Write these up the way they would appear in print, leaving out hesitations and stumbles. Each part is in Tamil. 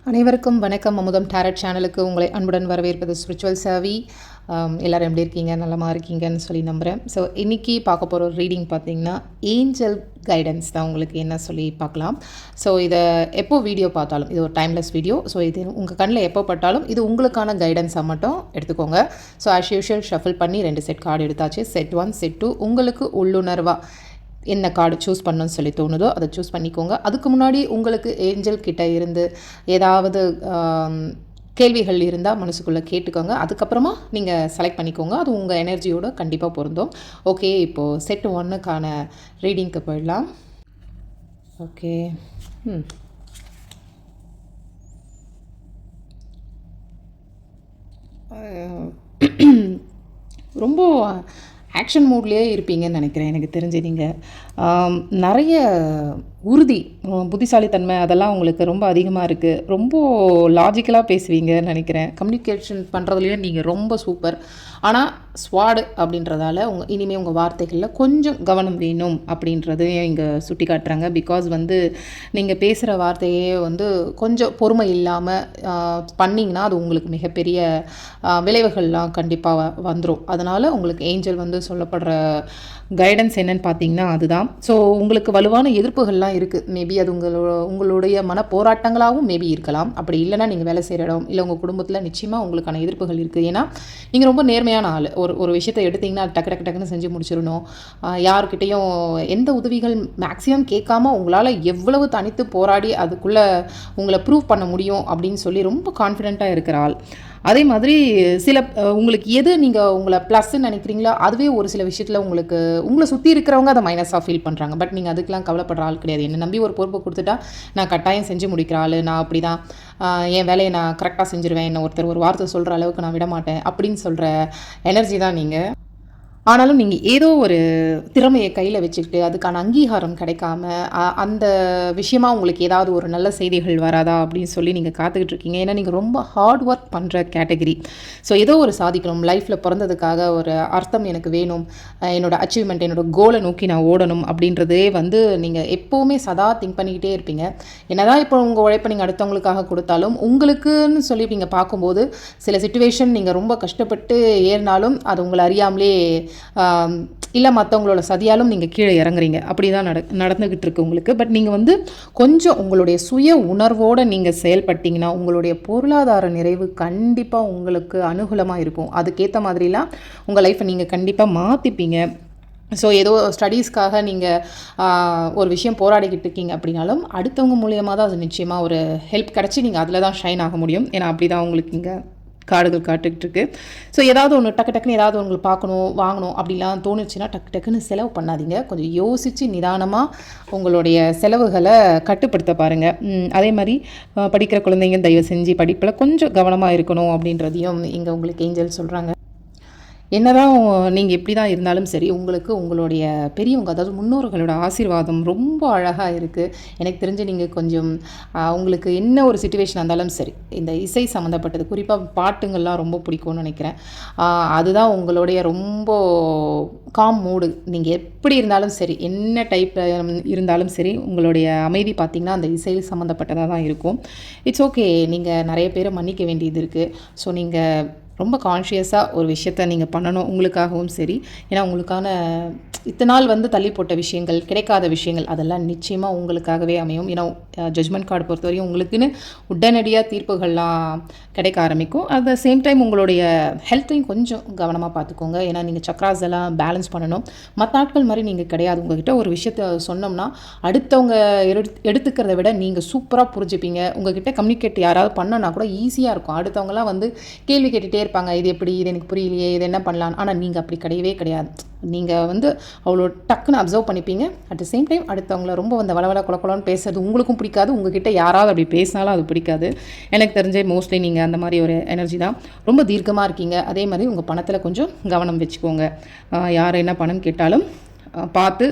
அனைவருக்கும் வணக்கம். அமுதம் டேரட் சேனலுக்கு உங்களை அன்புடன் வரவேற்பது ஸ்பிரிச்சுவல் சேவி. எல்லோரும் எப்படி இருக்கீங்க? நலமாக இருக்கீங்கன்னு சொல்லி நம்புகிறேன். ஸோ இன்றைக்கி பார்க்க போகிற ஒரு ரீடிங் பார்த்திங்கன்னா ஏஞ்சல் கைடன்ஸ் தான். உங்களுக்கு என்ன சொல்லி பார்க்கலாம். ஸோ இதை எப்போ வீடியோ பார்த்தாலும் இது ஒரு டைம்லெஸ் வீடியோ. ஸோ இது உங்கள் கண்ணில் எப்போ பட்டாலும் இது உங்களுக்கான கைடன்ஸாக மட்டும் எடுத்துக்கோங்க. ஸோ ஆஸ் யூஷுவல் ஷஃபில் பண்ணி 2 செட் கார்டு எடுத்தாச்சு. செட் 1 செட் 2 உங்களுக்கு உள்ளுணர்வாக என்ன கார்டு சூஸ் பண்ணணும்னு சொல்லி தோணுதோ அதை சூஸ் பண்ணிக்கோங்க. அதுக்கு முன்னாடி உங்களுக்கு ஏஞ்சல் கிட்ட இருந்து ஏதாவது கேள்விகள் இருந்தால் மனசுக்குள்ளே கேட்டுக்கோங்க. அதுக்கப்புறமா நீங்கள் செலக்ட் பண்ணிக்கோங்க. அது உங்கள் எனர்ஜியோடு கண்டிப்பாக பொருந்தும். ஓகே, இப்போது செட் 1க்கான ரீடிங்க்கு போயிடலாம். ஓகே, ரொம்ப ஆக்ஷன் மூட்லேயே இருப்பீங்கன்னு நினைக்கிறேன். எனக்கு தெரிஞ்சு நீங்கள் நிறைய உறுதி, புத்திசாலித்தன்மை அதெல்லாம் உங்களுக்கு ரொம்ப அதிகமாக இருக்குது. ரொம்ப லாஜிக்கலாக பேசுவீங்கன்னு நினைக்கிறேன். கம்யூனிகேஷன் பண்ணுறதுலேயே நீங்கள் ரொம்ப சூப்பர். ஆனால் ஸ்வாடு அப்படின்றதால இனிமேல் உங்கள் வார்த்தைகளில் கொஞ்சம் கவனம் வேணும் அப்படின்றதையும் இங்கே சுட்டி காட்டுறாங்க. பிகாஸ் நீங்கள் பேசுகிற வார்த்தையே கொஞ்சம் பொறுமை இல்லாமல் பண்ணிங்கன்னா அது உங்களுக்கு மிகப்பெரிய விளைவுகள்லாம் கண்டிப்பாக வந்துடும். அதனால் உங்களுக்கு ஏஞ்சல் சொல்லப்படுற கைடன்ஸ் என்னன்னு பார்த்தீங்கன்னா அதுதான். ஸோ உங்களுக்கு வலுவான எதிர்ப்புகள்லாம் இருக்குது. மேபி அது உங்களுடைய மன போராட்டங்களாகவும் மேபி இருக்கலாம். அப்படி இல்லைனா நீங்கள் வேலை செய்கிற இடம் இல்லை உங்கள் குடும்பத்தில் நிச்சயமாக உங்களுக்கான எதிர்ப்புகள் இருக்குது. ஏன்னா நீங்கள் ரொம்ப நேர்மையான ஆள். ஒரு விஷயத்தை எடுத்திங்கன்னா டக்கு டக்கு டக்குன்னு செஞ்சு முடிச்சிடணும். யாருக்கிட்டையும் எந்த உதவிகள் மேக்ஸிமம் கேட்காம உங்களால் எவ்வளவு தனித்து போராடி அதுக்குள்ளே உங்களை ப்ரூவ் பண்ண முடியும் அப்படின்னு சொல்லி ரொம்ப கான்ஃபிடெண்ட்டாக இருக்கிற ஆள். அதே மாதிரி உங்களுக்கு எது நீங்கள் உங்களை ப்ளஸ்ன்னு நினைக்கிறீங்களோ அதுவே ஒரு சில விஷயத்தில் உங்களை சுற்றி இருக்கிறவங்க அதை மைனஸாக ஃபீல் பண்ணுறாங்க. பட் நீங்கள் அதுக்கெலாம் கவலைப்படுற ஆள் கிடையாது. என்னை நம்பி ஒரு பொறுப்பை கொடுத்துட்டா நான் கட்டாயம் செஞ்சு முடிக்கிற ஆள். நான் அப்படி தான் என் வேலையை நான் கரெக்டாக செஞ்சுருவேன். என்ன ஒருத்தர் ஒரு வார்த்தை சொல்கிற அளவுக்கு நான் விட மாட்டேன் அப்படின்னு சொல்கிற எனர்ஜி தான் நீங்கள். ஆனாலும் நீங்கள் ஏதோ ஒரு திறமையை கையில் வச்சுக்கிட்டு அதுக்கான அங்கீகாரம் கிடைக்காம அந்த விஷயமாக உங்களுக்கு ஏதாவது ஒரு நல்ல செய்திகள் வராதா அப்படின்னு சொல்லி நீங்கள் காத்துக்கிட்டு இருக்கீங்க. ஏன்னா நீங்கள் ரொம்ப ஹார்ட் ஒர்க் பண்ணுற கேட்டகரி. ஸோ ஏதோ ஒரு சாதிக்கணும், லைஃப்பில் பிறந்ததுக்காக ஒரு அர்த்தம் எனக்கு வேணும், என்னோடய அச்சீவ்மெண்ட், என்னோடய கோலை நோக்கி நான் ஓடணும் அப்படின்றதே நீங்கள் எப்போவுமே சதா திங்க் பண்ணிக்கிட்டே இருப்பீங்க. என்னதான் இப்போ உங்கள் உழைப்பை நீங்கள் அடுத்தவங்களுக்காக கொடுத்தாலும் உங்களுக்குன்னு சொல்லி நீங்கள் பார்க்கும்போது சில சிச்சுவேஷன் நீங்கள் ரொம்ப கஷ்டப்பட்டு ஏறினாலும் அது உங்களை அறியாமலே இல்லை மற்றவங்களோட சதியாலும் நீங்கள் கீழே இறங்குறீங்க. அப்படி தான் நடந்துக்கிட்டு இருக்கு உங்களுக்கு. பட் நீங்கள் கொஞ்சம் உங்களுடைய சுய உணர்வோடு நீங்கள் செயல்பட்டீங்கன்னா உங்களுடைய பொருளாதார நிறைவு கண்டிப்பாக உங்களுக்கு அனுகூலமாக இருக்கும். அதுக்கேற்ற மாதிரிலாம் உங்கள் லைஃப்பை நீங்கள் கண்டிப்பாக மாற்றிப்பீங்க. ஸோ ஏதோ ஸ்டடீஸ்க்காக நீங்கள் ஒரு விஷயம் போராடிக்கிட்டு இருக்கீங்க அப்படின்னாலும் அடுத்தவங்க மூலியமாக தான் அது நிச்சயமாக ஒரு ஹெல்ப் கிடச்சி நீங்கள் அதில் தான் ஷைன் ஆக முடியும். ஏன்னா அப்படி தான் உங்களுக்கு இங்கே கார்டுகள் காட்டுக்கிட்டு இருக்கு. ஸோ ஏதாவது ஒன்று டக்கு டக்குன்னு ஏதாவது உங்களுக்கு பார்க்கணும், வாங்கணும் அப்படிலாம் தோணுச்சுன்னா டக்கு டக்குன்னு செலவு பண்ணாதீங்க. கொஞ்சம் யோசித்து நிதானமாக உங்களுடைய செலவுகளை கட்டுப்படுத்த பாருங்கள். அதே மாதிரி படிக்கிற குழந்தைங்க தயவு செஞ்சு படிப்பில் கொஞ்சம் கவனமாக இருக்கணும் அப்படின்றதையும் இங்கே உங்களுக்கு ஏஞ்சல் சொல்கிறாங்க. என்னதான் நீங்கள் எப்படி தான் இருந்தாலும் சரி உங்களுக்கு உங்களுடைய பெரியவங்க, அதாவது முன்னோர்களோட ஆசீர்வாதம் ரொம்ப அழகாக இருக்குது. எனக்கு தெரிஞ்சு நீங்கள் கொஞ்சம் உங்களுக்கு என்ன ஒரு சிச்சுவேஷன் இருந்தாலும் சரி இந்த இசை சம்மந்தப்பட்டது குறிப்பாக பாட்டுங்கள்லாம் ரொம்ப பிடிக்கும்னு நினைக்கிறேன். அதுதான் உங்களுடைய ரொம்ப காம் மூடு. நீங்கள் எப்படி இருந்தாலும் சரி என்ன டைப்பில் இருந்தாலும் சரி உங்களுடைய அமைதி பார்த்திங்கன்னா அந்த இசை சம்மந்தப்பட்டதாக தான் இருக்கும். இட்ஸ் ஓகே, நீங்கள் நிறைய பேரை மன்னிக்க வேண்டியது இருக்குது. ஸோ நீங்கள் ரொம்ப கான்ஷியஸாக ஒரு விஷயத்த நீங்கள் பண்ணணும் உங்களுக்காகவும் சரி. ஏன்னா உங்களுக்கான இத்தனை நாள் தள்ளி போட்ட விஷயங்கள், கிடைக்காத விஷயங்கள் அதெல்லாம் நிச்சயமாக உங்களுக்காகவே அமையும். ஏன்னா ஜட்ஜ்மெண்ட் கார்டு பொறுத்தவரையும் உங்களுக்குன்னு உடனடியாக தீர்ப்புகள்லாம் கிடைக்க ஆரம்பிக்கும். அட் த சேம் டைம் உங்களுடைய ஹெல்த்தையும் கொஞ்சம் கவனமாக பார்த்துக்கோங்க. ஏன்னா நீங்கள் சக்ராஸ் எல்லாம் பேலன்ஸ் பண்ணணும். மற்ற நாட்கள் மாதிரி நீங்கள் கிடையாது. உங்கள்கிட்ட ஒரு விஷயத்த சொன்னோம்னா அடுத்தவங்க எடுத்துக்கிறத விட நீங்கள் சூப்பராக புரிஞ்சுப்பீங்க. உங்கள்கிட்ட கம்யூனிகேட் யாராவது பண்ணனா கூட ஈஸியாக இருக்கும். அடுத்தவங்களாம் கேள்வி கேட்டுகிட்டே இருப்பாங்க, இது எப்படி, இது எனக்கு புரியலையே, இது என்ன பண்ணலாம். ஆனால் நீங்கள் அப்படி கிடையவே கிடையாது. நீங்கள் அவ்வளோ டக்குன்னு அப்சர்வ் பண்ணிப்பீங்க. அட் த சேம் டைம் அடுத்தவங்கள ரொம்ப வளவள குளக்குளன்னு பேசுறது உங்களுக்கும் பிடிக்காது. உங்ககிட்ட யாராவது அப்படி பேசினாலும் அது பிடிக்காது. எனக்கு தெரிஞ்சே மோஸ்ட்லி நீங்கள் அந்த மாதிரி ஒரு எனர்ஜி தான். ரொம்ப தீர்க்கமாக இருக்கீங்க. அதே மாதிரி உங்கள் பணத்தில் கொஞ்சம் கவனம் வச்சுக்கோங்க. யார் என்ன பணம் கேட்டாலும் பார்த்து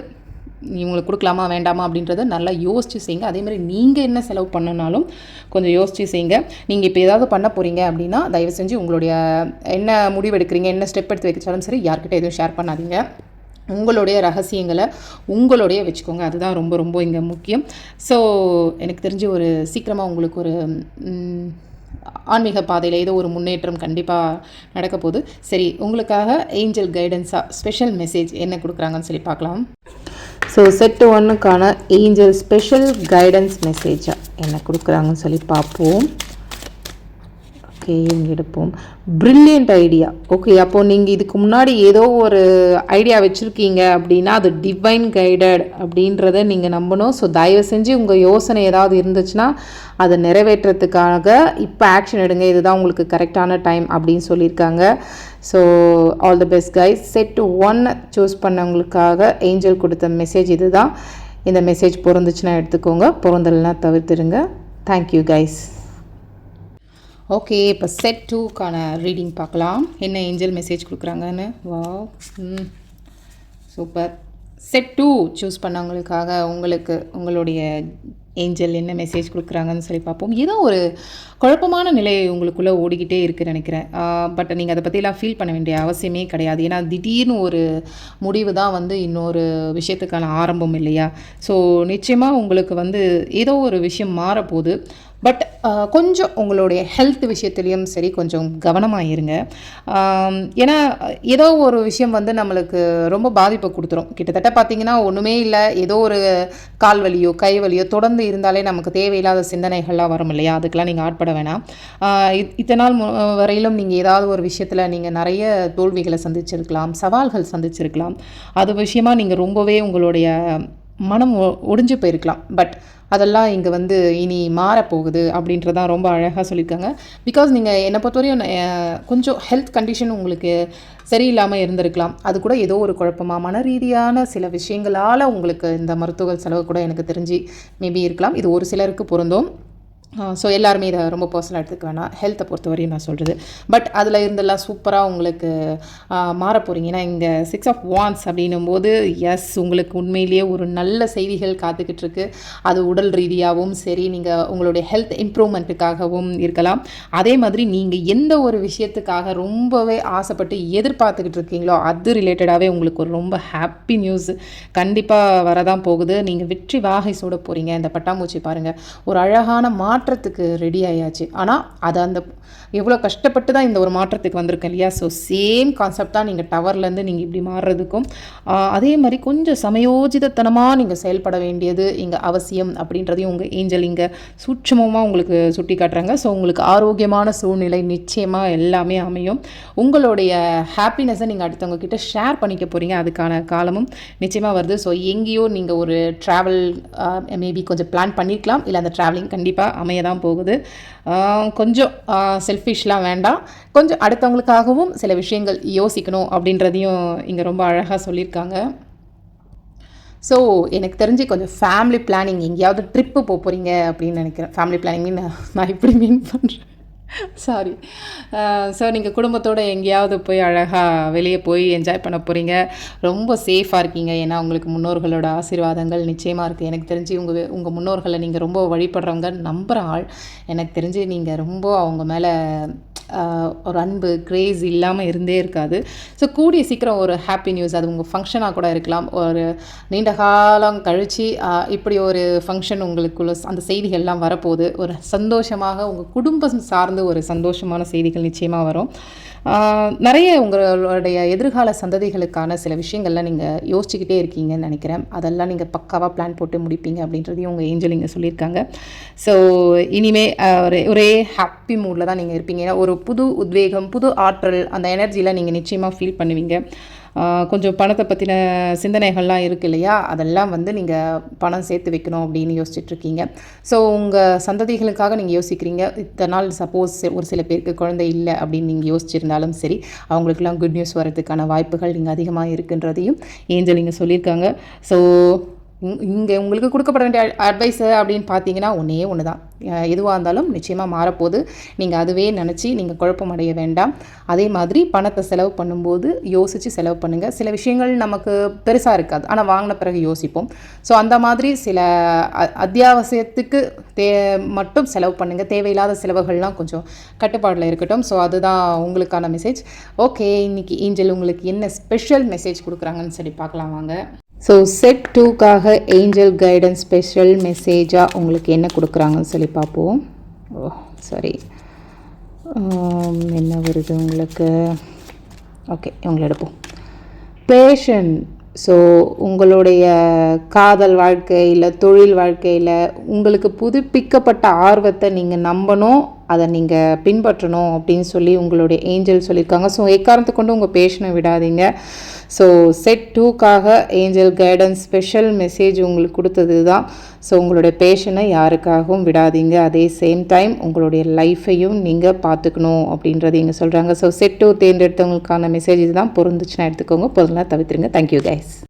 இவங்களுக்கு கொடுக்கலாமா வேண்டாமா அப்படின்றத நல்லா யோசித்து செய்யுங்க. அதேமாதிரி நீங்கள் என்ன செலவு பண்ணனாலும் கொஞ்சம் யோசித்து செய்யுங்க. நீங்கள் இப்போ ஏதாவது பண்ண போகிறீங்க அப்படின்னா தயவு செஞ்சு உங்களுடைய என்ன முடிவு எடுக்கிறீங்க, என்ன ஸ்டெப் எடுத்து வைச்சாலும் சரி யார்கிட்ட எதுவும் ஷேர் பண்ணாதீங்க. உங்களுடைய ரகசியங்களை உங்களுடைய வச்சுக்கோங்க. அதுதான் ரொம்ப ரொம்ப இங்கே முக்கியம். ஸோ எனக்கு தெரிஞ்சு ஒரு சீக்கிரமாக உங்களுக்கு ஒரு ஆன்மீக பாதையில் ஏதோ ஒரு முன்னேற்றம் கண்டிப்பாக நடக்க போகுது. சரி, உங்களுக்காக ஏஞ்சல் கைடன்ஸாக ஸ்பெஷல் மெசேஜ் என்ன கொடுக்குறாங்கன்னு சொல்லி பார்க்கலாம். ஸோ செட் 1க்கான ஏஞ்சல் ஸ்பெஷல் கைடன்ஸ் மெசேஜாக என்ன கொடுக்குறாங்கன்னு சொல்லி பார்ப்போம். ஓகே, இங்கே எடுப்போம். Brilliant idea. ஓகே, அப்போது நீங்கள் இதுக்கு முன்னாடி ஏதோ ஒரு ஐடியா வச்சுருக்கீங்க அப்படின்னா அது டிவைன் கைடட் அப்படின்றத நீங்கள் நம்பணும். ஸோ தயவு செஞ்சு உங்கள் யோசனை ஏதாவது இருந்துச்சுன்னா அதை நிறைவேற்றுறதுக்காக இப்போ ஆக்ஷன் எடுங்க. இதுதான் உங்களுக்கு கரெக்டான டைம் அப்படின்னு சொல்லியிருக்காங்க. So all the best guys. Set 1 choose பண்ணவங்களுக்காக ஏஞ்சல் கொடுத்த மெசேஜ் இது தான். இந்த மெசேஜ் பொருந்துச்சுன்னா எடுத்துக்கோங்க, பொருந்தலைன்னா தவிர்த்துருங்க. Thank you guys. ஓகே, இப்போ செட் 2க்கான ரீடிங் பார்க்கலாம். என்ன ஏஞ்சல் மெசேஜ் கொடுக்குறாங்கன்னு. Wow, super. செட் 2 சூஸ் பண்ணவங்களுக்காக உங்களுடைய ஏஞ்சல் என்ன மெசேஜ் கொடுக்குறாங்கன்னு சொல்லி பார்ப்போம். ஏதோ ஒரு குழப்பமான நிலை உங்களுக்குள்ளே ஓடிக்கிட்டே இருக்குன்னு நினைக்கிறேன். பட் நீங்கள் அதை பற்றிலாம் ஃபீல் பண்ண வேண்டிய அவசியமே கிடையாது. ஏன்னா திடீர்னு ஒரு முடிவு தான் இன்னொரு விஷயத்துக்கான ஆரம்பம் இல்லையா? ஸோ நிச்சயமாக உங்களுக்கு ஏதோ ஒரு விஷயம் மாறப்போகுது. பட் கொஞ்சம் உங்களுடைய ஹெல்த் விஷயத்துலேயும் சரி கொஞ்சம் கவனமாக இருங்க. ஏன்னா ஏதோ ஒரு விஷயம் நம்மளுக்கு ரொம்ப பாதிப்பை கொடுத்துரும். கிட்டத்தட்ட பார்த்திங்கன்னா ஒன்றுமே இல்லை, ஏதோ ஒரு கால் வலியோ கை வலியோ தொடர்ந்து இருந்தாலே நமக்கு தேவையில்லாத சிந்தனைகள்லாம் வரும் இல்லையா? அதுக்கெலாம் நீங்கள் ஆட்பட வேணாம். இத்தனை நாள் வரையிலும் நீங்கள் ஏதாவது ஒரு விஷயத்தில் நீங்கள் நிறைய தோல்விகளை சந்திச்சிருக்கலாம், சவால்கள் சந்திச்சிருக்கலாம். அது விஷயமாக நீங்கள் ரொம்பவே உங்களுடைய மனம் ஒடிஞ்சு போயிருக்கலாம். பட் அதெல்லாம் இங்கே இனி மாறப்போகுது அப்படின்றதான் ரொம்ப அழகாக சொல்லியிருக்காங்க. பிகாஸ் நீங்கள் என்னை பொறுத்தவரையும் கொஞ்சம் ஹெல்த் கண்டிஷன் உங்களுக்கு சரியில்லாமல் இருந்திருக்கலாம். அது கூட ஏதோ ஒரு குழப்பமாக மன ரீதியான சில விஷயங்களால் உங்களுக்கு இந்த மருத்துவ செலவு கூட எனக்கு தெரிஞ்சு மேபி இருக்கலாம். இது ஒரு சிலருக்கு பொருந்தும். ஸோ எல்லாருமே இதை ரொம்ப பர்சனலாக எடுத்துக்க வேணாம். ஹெல்த்தை பொறுத்தவரையும் நான் சொல்கிறது. பட் அதில் இருந்தெல்லாம் சூப்பராக உங்களுக்கு மாற போகிறீங்க. ஏன்னா இங்கே 6 of Wands அப்படின்னும் போது எஸ், உங்களுக்கு உண்மையிலேயே ஒரு நல்ல செய்திகள் காத்துக்கிட்டு இருக்கு. அது உடல் ரீதியாகவும் சரி, நீங்கள் உங்களுடைய ஹெல்த் இம்ப்ரூவ்மெண்ட்டுக்காகவும் இருக்கலாம். அதே மாதிரி நீங்கள் எந்த ஒரு விஷயத்துக்காக ரொம்பவே ஆசைப்பட்டு எதிர்பார்த்துக்கிட்டு இருக்கீங்களோ அது ரிலேட்டடாகவே உங்களுக்கு ஒரு ரொம்ப ஹாப்பி நியூஸ் கண்டிப்பாக வரதான் போகுது. நீங்கள் வெற்றி வாகை சூட போகிறீங்க. இந்த பட்டாம்பூச்சி பாருங்கள், ஒரு அழகான மாற்றத்துக்கு ரெடி ஆயாச்சு. ஆனால் அது எவ்வளோ கஷ்டப்பட்டு தான் இந்த ஒரு மாற்றத்துக்கு வந்திருக்கேன் இல்லையா? ஸோ சேம் கான்செப்ட் தான் நீங்கள் டவர்லேருந்து நீங்கள் இப்படி மாறுறதுக்கும் அதே மாதிரி கொஞ்சம் சமயோஜிதத்தனமாக நீங்கள் செயல்பட வேண்டியது இங்கே அவசியம் அப்படின்றதையும் உங்கள் ஏஞ்சல் இங்கே சூட்சமமாக உங்களுக்கு சுட்டி காட்டுறாங்க. ஸோ உங்களுக்கு ஆரோக்கியமான சூழ்நிலை நிச்சயமாக எல்லாமே அமையும். உங்களுடைய ஹாப்பினஸை நீங்கள் அடுத்தவங்க கிட்ட ஷேர் பண்ணிக்க போகிறீங்க. அதுக்கான காலமும் நிச்சயமாக வருது. ஸோ எங்கேயோ நீங்கள் ஒரு ட்ராவல் மேபி கொஞ்சம் பிளான் பண்ணியிருக்கலாம். இல்லை அந்த ட்ராவலிங் கண்டிப்பாக அமைய தான் போகுது. கொஞ்சம் செல்ஃபிஷ்லாம் வேண்டாம், கொஞ்சம் அடுத்தவங்களுக்காகவும் சில விஷயங்கள் யோசிக்கணும் அப்படின்றதையும் இங்கே ரொம்ப அழகாக சொல்லியிருக்காங்க. ஸோ எனக்கு தெரிஞ்சு கொஞ்சம் ஃபேமிலி பிளானிங், எங்கேயாவது ட்ரிப்பு போகிறீங்க அப்படின்னு நினைக்கிறேன். ஃபேமிலி பிளானிங்னு நான் இப்படி மீன் பண்ணுறேன், சாரி. ஸோ நீங்கள் குடும்பத்தோடு எங்கேயாவது போய் அழகாக வெளியே போய் என்ஜாய் பண்ண போகிறீங்க. ரொம்ப சேஃபாக இருக்கீங்க. ஏன்னா உங்களுக்கு முன்னோர்களோட ஆசீர்வாதங்கள் நிச்சயமாக இருக்குது. எனக்கு தெரிஞ்சு உங்கள் முன்னோர்களை நீங்கள் ரொம்ப வழிபடுறவங்க, நம்புகிற ஆள். எனக்கு தெரிஞ்சு நீங்கள் ரொம்ப அவங்க மேலே ஒரு அன்பு கிரேஸ் இல்லாமல் இருந்தே இருக்காது. ஸோ கூடிய சீக்கிரம் ஒரு ஹாப்பி நியூஸ், அது உங்கள் ஃபங்க்ஷனாக கூட இருக்கலாம். ஒரு நீண்ட காலம் கழித்து இப்படி ஒரு ஃபங்க்ஷன் உங்களுக்குள்ள அந்த செய்திகள்லாம் வரப்போகுது. ஒரு சந்தோஷமாக உங்கள் குடும்பம் சார்ந்து ஒரு சந்தோஷமான செய்திகள் நிச்சயமாக வரும். நிறைய உங்களுடைய எதிர்கால சந்ததிகளுக்கான சில விஷயங்கள்லாம் நீங்கள் யோசிச்சுக்கிட்டே இருக்கீங்கன்னு நினைக்கிறேன். அதெல்லாம் நீங்கள் பக்காவாக பிளான் போட்டு முடிப்பீங்க அப்படின்றதையும் உங்கள் ஏஞ்சல் இங்கே சொல்லியிருக்காங்க. ஸோ இனிமேல் ஒரே ஹாப்பி மூடில் தான் நீங்கள் இருப்பீங்க. ஒரு புது உத்வேகம், புது ஆற்றல், அந்த எனர்ஜியில் நீங்கள் நிச்சயமாக ஃபீல் பண்ணுவீங்க. கொஞ்சம் பணத்தை பற்றின சிந்தனைகள்லாம் இருக்குது இல்லையா? அதெல்லாம் நீங்கள் பணம் சேர்த்து வைக்கணும் அப்படின்னு யோசிச்சுட்ருக்கீங்க. ஸோ உங்கள் சந்ததிகளுக்காக நீங்கள் யோசிக்கிறீங்க. இத்தனை நாள் சப்போஸ் ஒரு சில பேருக்கு குழந்தை இல்லை அப்படின்னு நீங்கள் யோசிச்சிருந்தாலும் சரி, அவங்களுக்கெல்லாம் குட் நியூஸ் வரதுக்கான வாய்ப்புகள் இங்கே அதிகமாக இருக்குன்றதையும் ஏஞ்சல் இங்கே சொல்லியிருக்காங்க. ஸோ இங்கே உங்களுக்கு கொடுக்கப்பட வேண்டிய அட்வைஸு அப்படின்னு பார்த்தீங்கன்னா ஒன்றே ஒன்று தான். எதுவாக இருந்தாலும் நிச்சயமாக மாறப்போகுது. நீங்கள் அதுவே நினச்சி நீங்கள் குழப்பமடைய வேண்டாம். அதே மாதிரி பணத்தை செலவு பண்ணும்போது யோசித்து செலவு பண்ணுங்கள். சில விஷயங்கள் நமக்கு பெருசாக இருக்காது, ஆனால் வாங்கின பிறகு யோசிப்போம். ஸோ அந்த மாதிரி சில அத்தியாவசியத்துக்கு மட்டும் செலவு பண்ணுங்கள். தேவையில்லாத செலவுகள்லாம் கொஞ்சம் கட்டுப்பாடில் இருக்கட்டும். ஸோ அதுதான் உங்களுக்கான மெசேஜ். ஓகே, இன்றைக்கி ஏஞ்சல் உங்களுக்கு என்ன ஸ்பெஷல் மெசேஜ் கொடுக்குறாங்கன்னு சொல்லி பார்க்கலாம் வாங்க. ஸோ செட் 2க்காக ஏஞ்சல் கைடன்ஸ் ஸ்பெஷல் மெசேஜாக உங்களுக்கு என்ன கொடுக்குறாங்கன்னு சொல்லி பார்ப்போம். சாரி, என்ன வருது உங்களுக்கு? ஓகே, இவங்களை எடுப்போம். பேஷன். ஸோ உங்களுடைய காதல் வாழ்க்கையில், தொழில் வாழ்க்கையில் உங்களுக்கு புதுப்பிக்கப்பட்ட ஆர்வத்தை நீங்கள் நம்பணும், அதை நீங்கள் பின்பற்றணும் அப்படின்னு சொல்லி உங்களுடைய ஏஞ்சல் சொல்லியிருக்காங்க. ஸோ எக்காரணத்தை கொண்டு உங்கள் பேஷனை விடாதீங்க. ஸோ செட் 2க்காக ஏஞ்சல் கைடன்ஸ் ஸ்பெஷல் மெசேஜ் உங்களுக்கு கொடுத்தது தான். ஸோ உங்களுடைய பேஷனை யாருக்காகவும் விடாதீங்க. அதே சேம் டைம் உங்களுடைய லைஃப்பையும் நீங்கள் பார்த்துக்கணும் அப்படின்றது இங்கே சொல்கிறாங்க. ஸோ செட் 2 தேர்ந்தெடுத்தவங்களுக்கான மெசேஜ் இதுதான். பொருந்துச்சுன்னா எடுத்துக்கோங்க, பொருந்தா தவிர்த்துருங்க. Thank you guys.